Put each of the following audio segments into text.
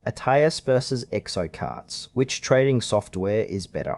ATAS versus Exocharts. Which trading software is better?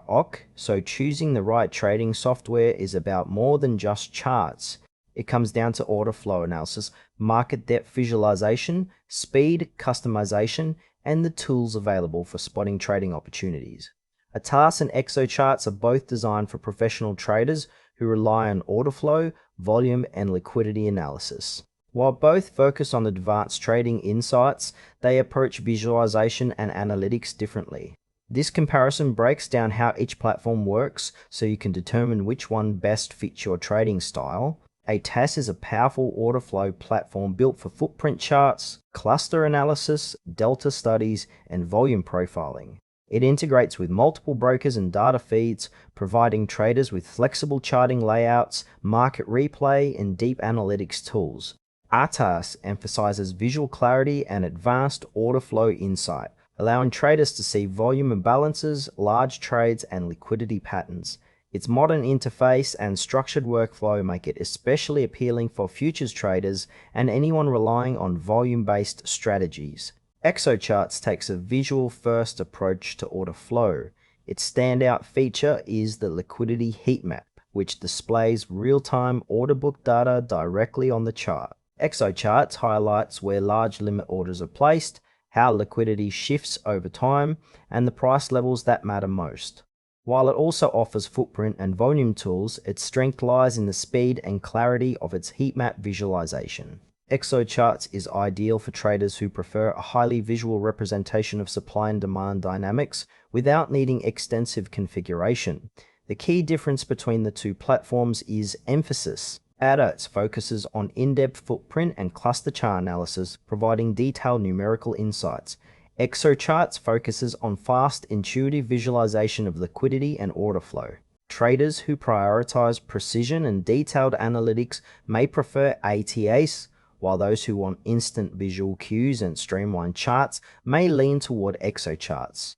So choosing the right trading software is about more than just charts. It comes down to order flow analysis, market depth visualization, speed, customization, and the tools available for spotting trading opportunities. ATAS and Exocharts are both designed for professional traders who rely on order flow, volume, and liquidity analysis. While both focus on advanced trading insights, they approach visualization and analytics differently. This comparison breaks down how each platform works so you can determine which one best fits your trading style. ATAS is a powerful order flow platform built for footprint charts, cluster analysis, delta studies, and volume profiling. It integrates with multiple brokers and data feeds, providing traders with flexible charting layouts, market replay, and deep analytics tools. ATAS emphasizes visual clarity and advanced order flow insight, allowing traders to see volume imbalances, large trades, and liquidity patterns. Its modern interface and structured workflow make it especially appealing for futures traders and anyone relying on volume-based strategies. Exocharts takes a visual-first approach to order flow. Its standout feature is the liquidity heat map, which displays real-time order book data directly on the chart. Exocharts highlights where large limit orders are placed, how liquidity shifts over time, and the price levels that matter most. While it also offers footprint and volume tools, its strength lies in the speed and clarity of its heat map visualization. Exocharts is ideal for traders who prefer a highly visual representation of supply and demand dynamics without needing extensive configuration. The key difference between the two platforms is emphasis. ATAS focuses on in-depth footprint and cluster chart analysis, providing detailed numerical insights. Exocharts focuses on fast, intuitive visualization of liquidity and order flow. Traders who prioritize precision and detailed analytics may prefer ATAS, while those who want instant visual cues and streamlined charts may lean toward Exocharts.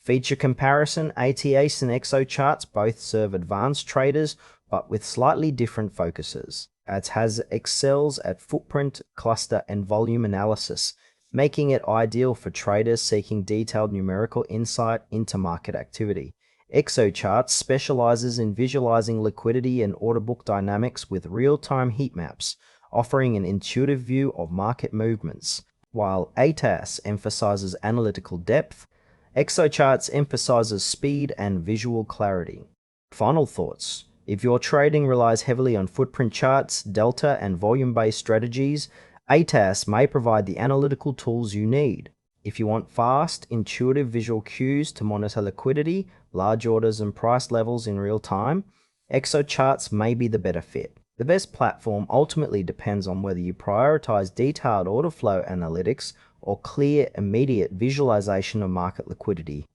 Feature comparison: ATAS and Exocharts both serve advanced traders, but with slightly different focuses. ATAS excels at footprint, cluster, and volume analysis, making it ideal for traders seeking detailed numerical insight into market activity. Exocharts specializes in visualizing liquidity and order book dynamics with real-time heat maps, offering an intuitive view of market movements. While ATAS emphasizes analytical depth, Exocharts emphasizes speed and visual clarity. Final thoughts: if your trading relies heavily on footprint charts, delta, and volume-based strategies, ATAS may provide the analytical tools you need. If you want fast, intuitive visual cues to monitor liquidity, large orders, and price levels in real time, Exocharts may be the better fit. The best platform ultimately depends on whether you prioritize detailed order flow analytics or clear, immediate visualization of market liquidity.